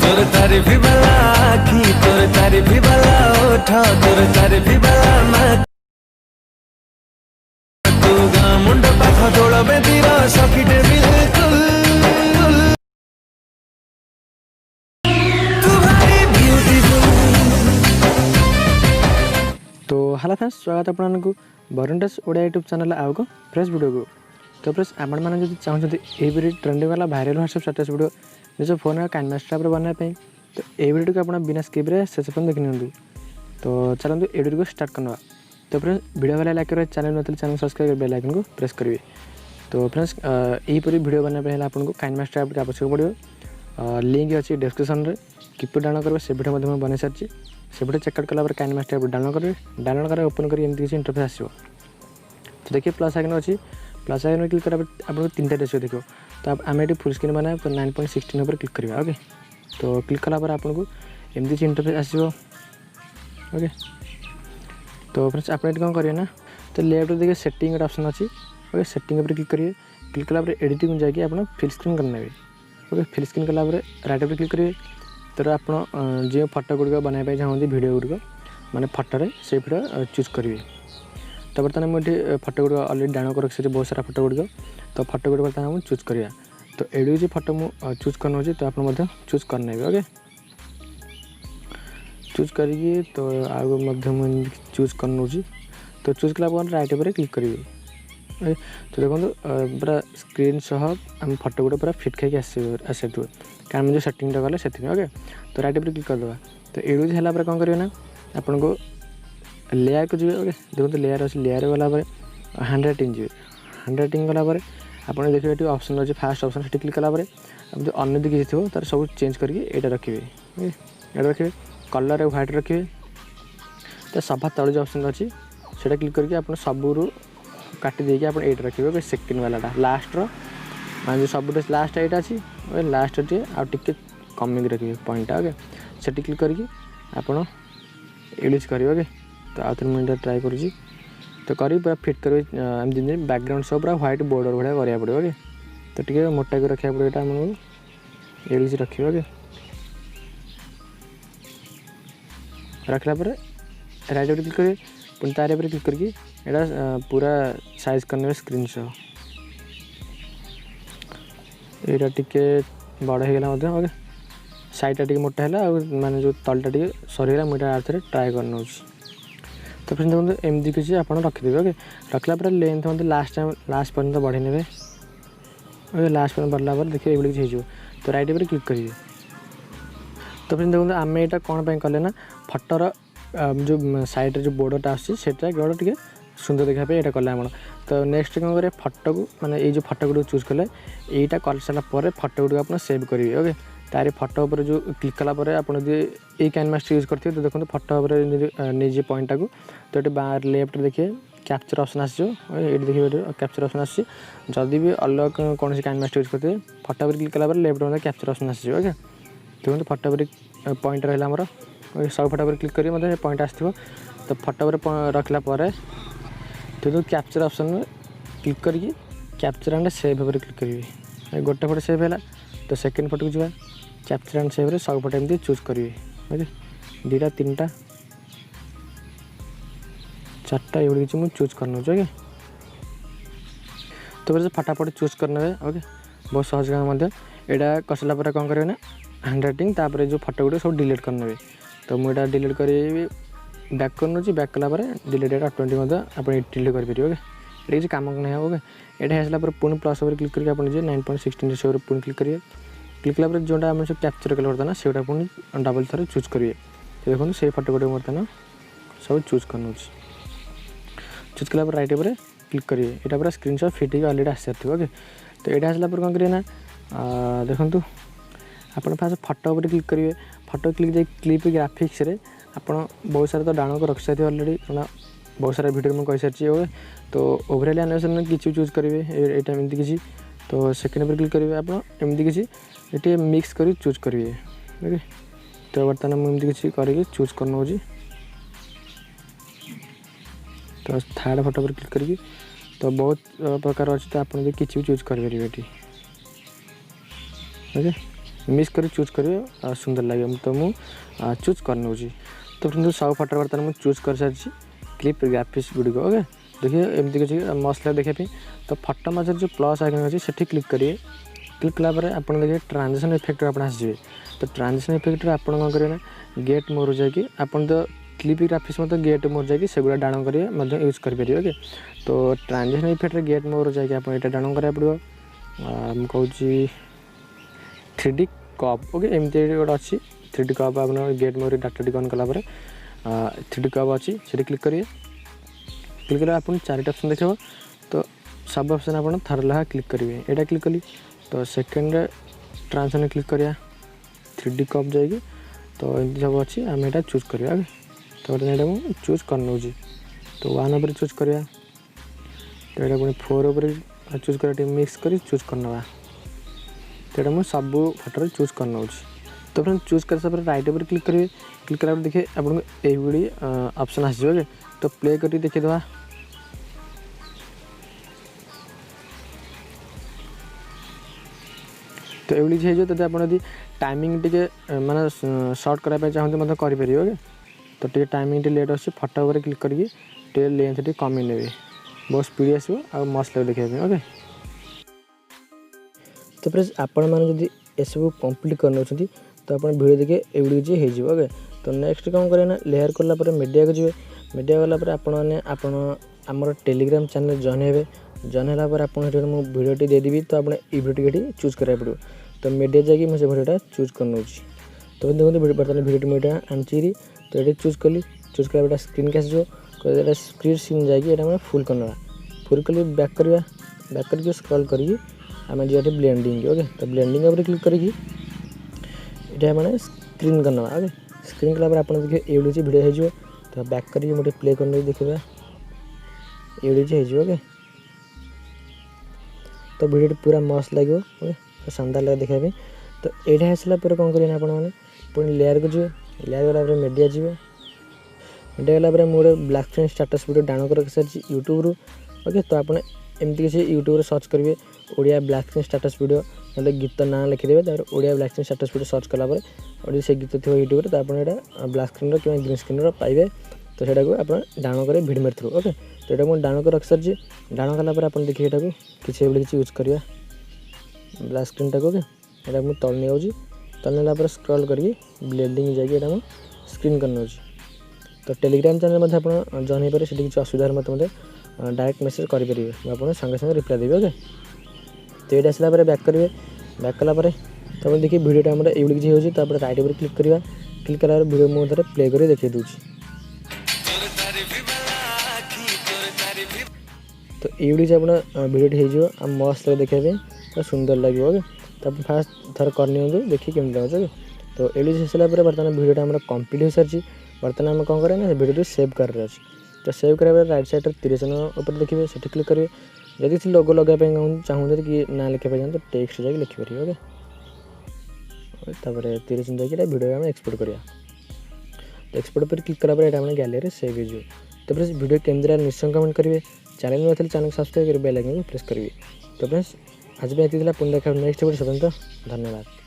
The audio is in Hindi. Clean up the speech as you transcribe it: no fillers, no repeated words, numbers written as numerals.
तोर तारीफ वाला आखी तोर तारीफ वाला ओठ तोर तारीफ वाला माँ तू गा मुंड पाख तोड़ बेदीर सखीटे बिल्कुल तू भारी ब्यूटीफुल। तो हेलो फ्रेंड्स, स्वागत आपको Barun tech Odia YouTube channel आउ को फ्रेश वीडियो को। तो फ्रेंड्स आपण मैंने जो चाहते ये ट्रेंडिंग वाला भाइराल व्हाट्सएप स्टेटस वीडियो निज फोन काइनमास्टर पर बनाने तो ये वीडियो को आप बिना स्किप शेष पर्यटन देखी नि। तो चलते ये वीडियो को स्टार्ट करना। तो फ्रेंड्स वीडियो वाला लाइक करें, चैनल मतलब चैनल सब्सक्राइब कर बेल आइकन को प्रेस करेंगे। तो फ्रेंड्स यहीपरी वीडियो बनाने आपको काइनमास्टर ऐप की आवश्यक पड़ो। लिंक अच्छी डिस्क्रिप्शन में किपर डाउनलोड करेंगे से वीडियो बन सारी से वीडियो चेकआउट कला काइनमास्टर ऐप डाउनलोड करेंगे। डाउनलोड कर ओपन कर एमती किसी इंटरफेस आसो। तो देखिए प्लस आइकन अच्छी प्लस आइकन क्लिक कर आपको तीन डेस्क देखो। तो आम ये फुल स्क्रीन बना 9.16 पर क्लिक करा। ओके तो क्लिक कलापर आपको एमती इंटरफेस आसो। ओके तो फ्रेंड्स आप कौन करेंगे ना, तो लेफ्ट देखिए सेटिंग गोटे ऑप्शन अच्छी। ओके सेटिंग पर क्लिक करेंगे। क्लिक कलापर एडिटिंग जाकि आप फिल स्क्रीन करने। ओके फिल स्क्रीन कलापर राइट पर क्लिक करेंगे। तो आप जो फोटो गुड़िक बनाई चाहते वीडियो गुड़िक माने फोटो से वीडियो चूज करेंगे। तो बर्तमान मुझे फोटो गुड़िक अलरेडी डाउनलोड कर रखी बहुत सारा फोटो गुड़िक। तो फोटो गुड़िक बर्तमान मुझे चूज करा। तो एडू जो फोटो मुझे चूज करने तो आप चूज करने। ओके चूज करी तो आगे चूज करने। तो चूज कला राइट पर क्लिक करेंगे। तो देखो पूरा स्क्रीन सह आम फोटो गुड़ा पूरा फिट खाई आस कारण जो सेटिंगटा कले से। ओके तो राइट पर क्लिक करदे। तो एडू है कौन करेंगे ना आपन को लेयर को जी। ओके देखो लेयर अच्छे लेयर गलापर हैंड राइटिंग जी। हैंड राइटिंग गलापर आप देखिए ये ऑप्शन अच्छे फास्ट ऑप्शन से क्लिक कलापर जो अन्य किसी थो तार सब चेंज करके ये रखिए। ये रखिए कलर व्हाइट रखिए। तो सभा तले जो ऑप्शन अच्छी से क्लिक करके आप सबू काटी देके आप एट रखिए। ओके सेकेंड वालाटा लास्ट मान जो सब लास्ट एट अच्छी। ओके लास्ट टे आगे कमिंग रखिए पॉइंटा। ओके से क्लिक करके आप यूज करेंगे। ओके तो आउ थे मुझे ट्राए कर तो करी पूरा फिट करेंगे एमती बैकग्राउंड सब पूरा व्हाइट बॉर्डर भाया करा पड़े। ओके तो टे मोटा को रखा पड़े यहाँ आमको यूज रखिए। ओके रखला राइट पर क्लिक करेंगे पुणी तार पर क्लिक करके यहाँ पूरा साइज करने स्क्रीन सह यहाँ टी बड़ होगा। ओके साइडटा टी मोटा है माने जो तलटा टी सरीगला मुझे आउे ट्राए करना। तो फिर देखो एमती किसी आप रखिदेवे। ओके रखला लेंथ मतलब लास्ट पर्यटन बढ़े ने। ओके लास्ट पर्यटन बढ़ला देखिए ये किसी हो। तो राइट पर क्लिक करेंगे। तो फिर देखो आम यहाँ कौन पे कले ना फटोर जो साइड जो बॉर्डरटा आसटा गोड़ टे सुंदर देखापी यहाँ कले आम। तो नेक्स्ट कौन करें फटो को माने ये जो फटो गुड़ चूज कले यहाँ कर सारापर फटो गुड़ आप सेव करेंगे। ओके तार फटो पर जो क्लिक कलापर आप ये कैनमास्टर यूज करते तो देखो फटो पर निजे पॉइंटा को। तो ये बाहर लेफ्ट देखिए कैप्चर ऑप्शन आसो। ये देखिए कैप्चर ऑप्शन आसी जदि भी अलग कौन कैनमास्टर यूज करते फटो पर क्लिक कलापर लेफ्ट कैप्चर ऑप्शन आसो। ओके देखो फटो पर पॉइंट रहा आमर सब फटो पर क्लिक करेंगे मतलब पॉइंट आसो। तो फटो पर रखला तो कैप्चर ऑप्शन में क्लिक करके कैप्चर एंड सेव पर क्लिक करेंगे। गोटे फोटो सेव है तो सेकेंड फोटो को जाए कैप्चर एंड सेव सब फोटो एमती चूज करेंगे। ओके दुटा तीन टा चार्टा ये किसी मुझे चूज करना। ओके तो फिर फटाफट चूज करने। ओके बहुत सहज काम यहाँ कसला पर कौन करेंगे ना हैंड राइटिंग तापर जो फोटो गुड़ सब डिलीट करने। तो मुझे डिलीट कर बैक करना। बैक कलापर डिलीट ऑटोमेटिक आप डिलीट करेंगे। ओके ये किसी कम नहीं। ओके ये आसला पुणी प्लस पर क्लिक करके आप 9.16 से पुणी क्लिक करेंगे। क्लिक कला जोटा आम सब कैप्चर कले बर्तमान से पुणी डबल थर चूज करेंगे। तो देखो से फोटो गुड़ बर्तमान सब चूज कर चूज कला राइट पर क्लिक करेंगे। यहाँ पूरा स्क्रीन शॉट फिट होगी अलरेडी आस सारी। ओके तो ये आसला कौन करेंगे ना देखो आप फास्ट फोटो पर क्लिक करेंगे। फोटो क्लिक क्लिप ग्राफिक्स आप बहुत सारा तो डाउनलोड कर रखी सारी अलरेडी ना बहुत सारा वीडियो मुझे कही सारी। ओके तो ओवरऑल एनिमेशन किसी चूज करेंगे यहाँ एमती किसी। तो सेकेंड पर क्लिक करेंगे आप एमती किसी ये मिक्स कर चूज करेंगे। ओके तो बर्तमान मुझे किसी करके चूज करना। तो थर्ड फोटो पर क्लिक करके तो बहुत प्रकार अच्छे तो आप किसी भी चूज करेंगे। ओके मिक्स कर चूज करेंगे सुंदर लगे तो मुझे चूज कर नौची। तो फ्रेंड्स सब फटो बर्तमान मुझे चूज कर सारी क्लिप ग्राफिक्स गुड़िक ओके देखिए एमती किसी मस्त लगे देखापी। तो फटो मझे जो प्लस आइकन अच्छे से क्लिक करेंगे। क्लिक कलापर आप देखिए ट्रांजिशन इफेक्ट आप आसवे। तो ट्रांजिशन इफेक्ट आप करेंगे ना गेट मोर जाकि आप तो क्लिप ग्राफिक्स मत गेट मोर जाकि सेगुड़ा डाउन करेंगे यूज करेंगे ओके। तो ट्रांजिशन इफेक्ट गेट मोर जाकि आप यहाँ डाउन करा पड़ो कहूँ 3D कप ओके एमती गोटे अच्छी 3D कप आप गेट मोर डाटा टी ऑन कलापर 3D कप अच्छी से क्लिक करेंगे। क्लिक करेंगे आप 4टा ऑप्शन देखो। तो सब ऑप्शन आप थर लहा क्लिक करेंगे यहाँ क्लिक कली। तो सेकेंड ट्रांजिशन क्लिक करिया 3D कप जाएगी। तो एमती सब अच्छी आम यहाँ चूज करिया तो यहाँ मुझे चूज कर नौची। तो 1 पर चूज करिया तो यहाँ पुणी 4 पर चूज कर मिक्स कर चूज करना तो यहाँ मुझे सब फटो चूज कर नौची। तो फ्रेंड चूज कर सारे राइट पर क्लिक करेंगे। क्लिक कला देखिए आपको ये ऑप्शन आसो। तो प्ले कर देखीदे तो ये तो आप टाइमिंग टे माने सर्ट कराया चाहते मतलब करेंगे ओके। तो टे टाइमिंग लेट अच्छे फटो पर क्लिक करके लेंथ टे कमी ने बहुत स्पीड आसो आ मस्त लगे देखा ओके। तो फ्रेंड्स आपण मैंने जब ये सब कम्प्लीट कर नौ तो आप वीडियो देखिए ये हो ओके। तो नेक्स्ट कौन करें ना लेयर कलापर मीडिया को जी मीडिया गलापर आमर टेलीग्राम चैनल जॉइन हे जॉइन है आप वीडियो देदेवी। तो आप वीडियो ये चूज करा पड़ो। तो मीडिया जाकि मुझे वीडियो चूज कर नौ। तो देखो बर्तमान वीडियो मीडिया आनी तो ये चूज कली चूज कर स्क्रीन के आसो स्क्रीन सीन जाकि फुल करना फुल कली बैक करके स्क्रॉल करी आम जी ब्लेंडिंग ओके। तो ब्लेंडिंग उपर क्लिक करी ये मैंने स्क्रीन करना ओके। स्क्रीन कलापर आप देखिए ये वीडियो हो। तो बैक करके मुझे प्ले करने देखिए ये हो ओके। तो वीडियो पूरा मस्त लगे ओके तो शानदार लगे देखा। तो ये आसला कौन करेंगे आपने पुणी लेयर को जी लेयर गला मीडिया जी मीडिया गला मुझे black screen status video down कर सारी यूट्यूब रू ओके। तो आप एमती किसी यूट्यूब सर्च करेंगे Odia black screen status video ना गीत ना लिखिदेवे। तार Odia black screen status video search कलापर से गीत थी यूट्यूब तो आप ब्लैक स्क्रीन कि ग्रीन स्क्रीन पाइबे। तो सेटा को आप डाउन करेंगे भिड मेर थ्रू ओके। तो ये मुझे डाउन कर रखी सारी डाउन कलापर आप देखिए यहाँ किसी यूज करिया ब्लैक स्क्रीन टाक ओके। यहाँ मुझे तल नहीं जाऊँगी तल नेला स्क्रॉल करके ब्लेंडिंग जाकि स्क्रीन कर नौ। तो टेलीग्राम चैनल आप जॉइन हो किसी असुविधा मत डायरेक्ट मेसेज करेंगे मुझे संगे संगे रिप्लाई देवी ओके। तो ये आसला बैक करेंगे बैक कलापर तो आप देखिए वीडियो आम ये हो राइट पर क्लिक करवा क्लिक कला वीडियो मुझे प्ले कर देखिए दूसरी। तो ये आप वीडियो हो मस्त लगे देखा तो सुंदर लगे ओके। तो आप फास्ट थर कर देखिए केमी लगे। तो ये सारा बर्तमान वीडियो आम कम्प्लीट हो सारी। बर्तमान आम कौन करें ना वीडियो सेव कर अच्छे। तो सेव कराया राइट साइड तिरछन ऊपर देखिए से क्लिक करेंगे। जदि किसी लोगो लगाई चाहते कि ना लिखा तो टेक्स्ट जाकि लिखिपर ओके। तापर तिरछन जाकि वीडियो आम एक्सपोर्ट करिया। तो एक्सपोर्ट पर क्लिक कला ये गैलरी सेव हो। तो फ्रेंड्स वीडियो केमती निश्चय कमेंट करेंगे। चैनल में चैनल सब्सक्राइब कर बेल आइकन प्रेस करेंगे। तो फ्रेंड्स आज भी ये पुणी देखा नेक्स्ट वीडियो। धन्यवाद।